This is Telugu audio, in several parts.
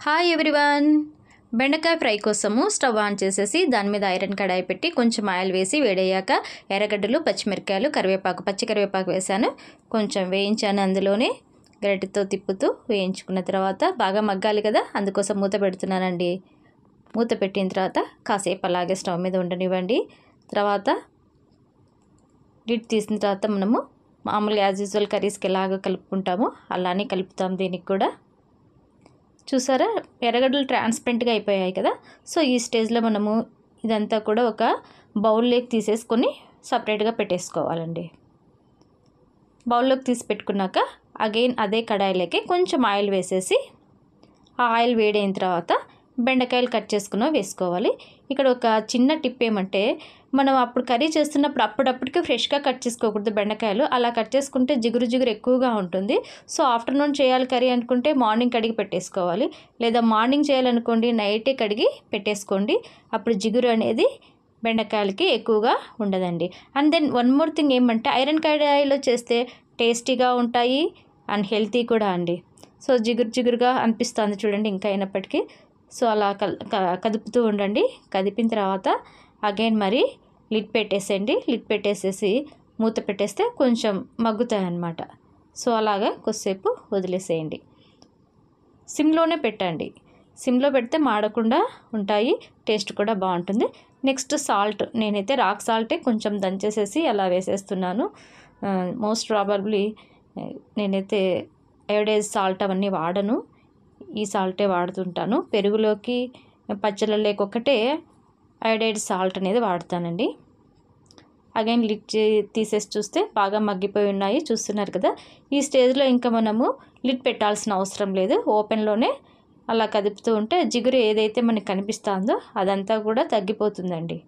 Hi everyone. బెండకాయ ఫ్రై కోసము స్టవ్ ఆన్ చేసేసి దాని మీద ఐరన్ కడాయి పెట్టి కొంచెం ఆయిల్ వేసి వేడయ్యాక ఎర్రగడ్డలు, పచ్చిమిరపకాయలు, కరివేపాకు, పచ్చి కరివేపాకు వేసాను. కొంచెం వేయించాను. అందులోనే గరిటెతో తిప్పుతూ వేయించుకున్న తర్వాత బాగా మగ్గాలి కదా, అందుకోసం మూత పెడుతున్నానండి. మూత పెట్టిన తర్వాత కాసేపు అలాగే స్టవ్ మీద ఉండనివ్వండి. తర్వాత లిడ్ తీసిన తర్వాత మనము మామూలుగా యాజ్ యూజువల్ కర్రీస్కి ఎలాగో కలుపుకుంటామో అలానే కలుపుతాం. దీనికి కూడా చూసారా, ఎర్రగడ్డలు ట్రాన్స్పరెంట్గా అయిపోయాయి కదా. సో ఈ స్టేజ్లో మనము ఇదంతా కూడా ఒక బౌల్లోకి తీసేసుకొని సపరేట్గా పెట్టేసుకోవాలండి. బౌల్లోకి తీసి పెట్టుకున్నాక అగైన్ అదే కడాయిలోకి కొంచెం ఆయిల్ వేసేసి ఆ ఆయిల్ వేడైన తర్వాత బెండకాయలు కట్ చేసుకున్నవి వేసుకోవాలి. ఇక్కడ ఒక చిన్న టిప్ ఏమంటే, మనం అప్పుడు కర్రీ చేస్తున్నప్పుడు అప్పుడప్పటికి ఫ్రెష్గా కట్ చేసుకోకూడదు బెండకాయలు. అలా కట్ చేసుకుంటే జిగురు ఎక్కువగా ఉంటుంది. సో ఆఫ్టర్నూన్ చేయాలి కర్రీ అనుకుంటే మార్నింగ్ కడిగి పెట్టేసుకోవాలి, లేదా మార్నింగ్ చేయాలనుకోండి నైటే కడిగి పెట్టేసుకోండి. అప్పుడు జిగురు అనేది బెండకాయలకి ఎక్కువగా ఉండదండి. And then one more thing ఏమంటే, ఐరన్ కడాయిలో చేస్తే టేస్టీగా ఉంటాయి అండ్ హెల్తీ కూడా అండి. సో జిగురుగా అనిపిస్తుంది చూడండి ఇంకా అయినప్పటికీ. సో అలా కదుపుతూ ఉండండి. కదిపిన తర్వాత అగైన్ మరి లిడ్ పెట్టేసేయండి. లిడ్ పెట్టేసేసి మూత పెట్టేస్తే కొంచెం మగ్గుతాయి అన్నమాట. సో అలాగా కొద్దిసేపు వదిలేసేయండి. సిమ్లోనే పెట్టండి. సిమ్లో పెడితే మాడకుండా ఉంటాయి, టేస్ట్ కూడా బాగుంటుంది. నెక్స్ట్ సాల్ట్, నేనైతే రాక్ సాల్టే కొంచెం దంచేసేసి అలా వేసేస్తున్నాను. మోస్ట్ ప్రాబబ్లీ నేనైతే అయోడైజ్ సాల్ట్ అవన్నీ వాడను, ఈ సాల్టే వాడుతుంటాను. పెరుగులోకి, పచ్చళ్ళలోకి ఒకటే అయోడైడ్ సాల్ట్ అనేది వాడతానండి. అగైన్ లిడ్ తీసేసి చూస్తే బాగా మగ్గిపోయి ఉన్నాయి, చూస్తున్నారు కదా. ఈ స్టేజ్లో ఇంకా మనము లిడ్ పెట్టాల్సిన అవసరం లేదు. ఓపెన్లోనే అలా కదుపుతూ ఉంటే జిగురు ఏదైతే మనకు కనిపిస్తుందో అదంతా కూడా తగ్గిపోతుందండి.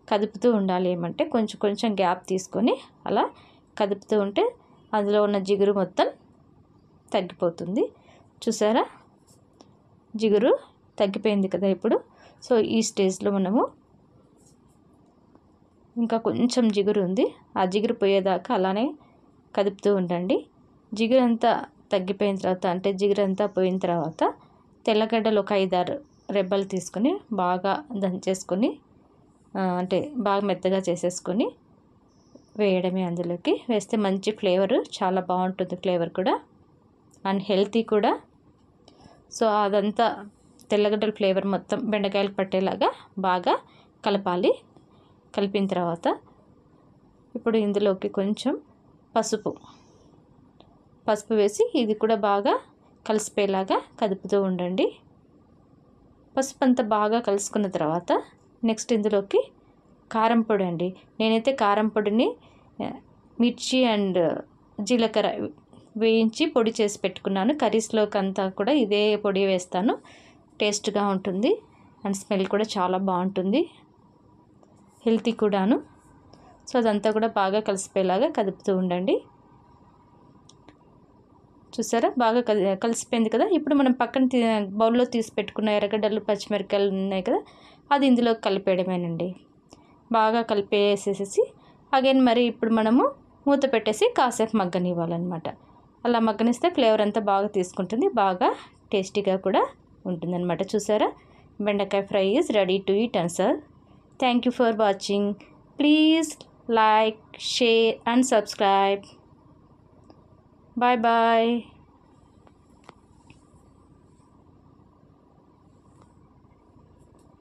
కదుపుతూ ఉండాలి. ఏమంటే కొంచెం గ్యాప్ తీసుకొని అలా కదుపుతూ ఉంటే అందులో ఉన్న జిగురు మొత్తం తగ్గిపోతుంది. చూసారా, జిగురు తగ్గిపోయింది కదా ఇప్పుడు. సో ఈ స్టేజ్లో మనము ఇంకా కొంచెం జిగురు ఉంది, ఆ జిగురు పోయేదాకా అలానే కదుపుతూ ఉండండి. జిగురు అంతా తగ్గిపోయిన తర్వాత, అంటే జిగురు అంతా పోయిన తర్వాత తెల్లగడ్డలు ఒక 5-6 రెబ్బలు తీసుకొని బాగా దంచేసుకొని, అంటే బాగా మెత్తగా చేసేసుకొని వేయడమే. అందులోకి వేస్తే మంచి ఫ్లేవర్, చాలా బాగుంటుంది ఫ్లేవర్ కూడా అండ్ హెల్తీ కూడా. సో అదంతా తెల్లగడ్డల ఫ్లేవర్ మొత్తం బెండకాయలకు పట్టేలాగా బాగా కలపాలి. కలిపిన తర్వాత ఇప్పుడు ఇందులోకి కొంచెం పసుపు వేసి ఇది కూడా బాగా కలిసిపోయేలాగా కదుపుతూ ఉండండి. పసుపు అంతా బాగా కలుసుకున్న తర్వాత నెక్స్ట్ ఇందులోకి కారం పొడి అండి. నేనైతే కారం పొడిని మిర్చి అండ్ జీలకర్ర వేయించి పొడి చేసి పెట్టుకున్నాను. కర్రీస్లోకి అంతా కూడా ఇదే పొడి వేస్తాను. టేస్ట్గా ఉంటుంది అండ్ స్మెల్ కూడా చాలా బాగుంటుంది, హెల్తీ కూడాను. సో అదంతా కూడా బాగా కలిసిపోయేలాగా కదుపుతూ ఉండండి. చూసారా, బాగా కలిసిపోయింది కదా. ఇప్పుడు మనం పక్కన బౌల్లో తీసి పెట్టుకున్న ఎర్రగడ్డలు, పచ్చిమిరపకాయలు ఉన్నాయి కదా, అది ఇందులో కలిపేయడమేనండి. బాగా కలిపేసేసి అగైన్ మరి ఇప్పుడు మనము మూత పెట్టేసి కాసేపు మగ్గనివ్వాలన్నమాట. అలా మగ్గనిస్తే ఫ్లేవర్ అంతా బాగా తీసుకుంటుంది, బాగా టేస్టీగా కూడా ఉంటుందన్నమాట. చూసారా, బెండకాయ fry is ready to eat and serve. Thank you for watching. Please like, share and subscribe. Bye bye.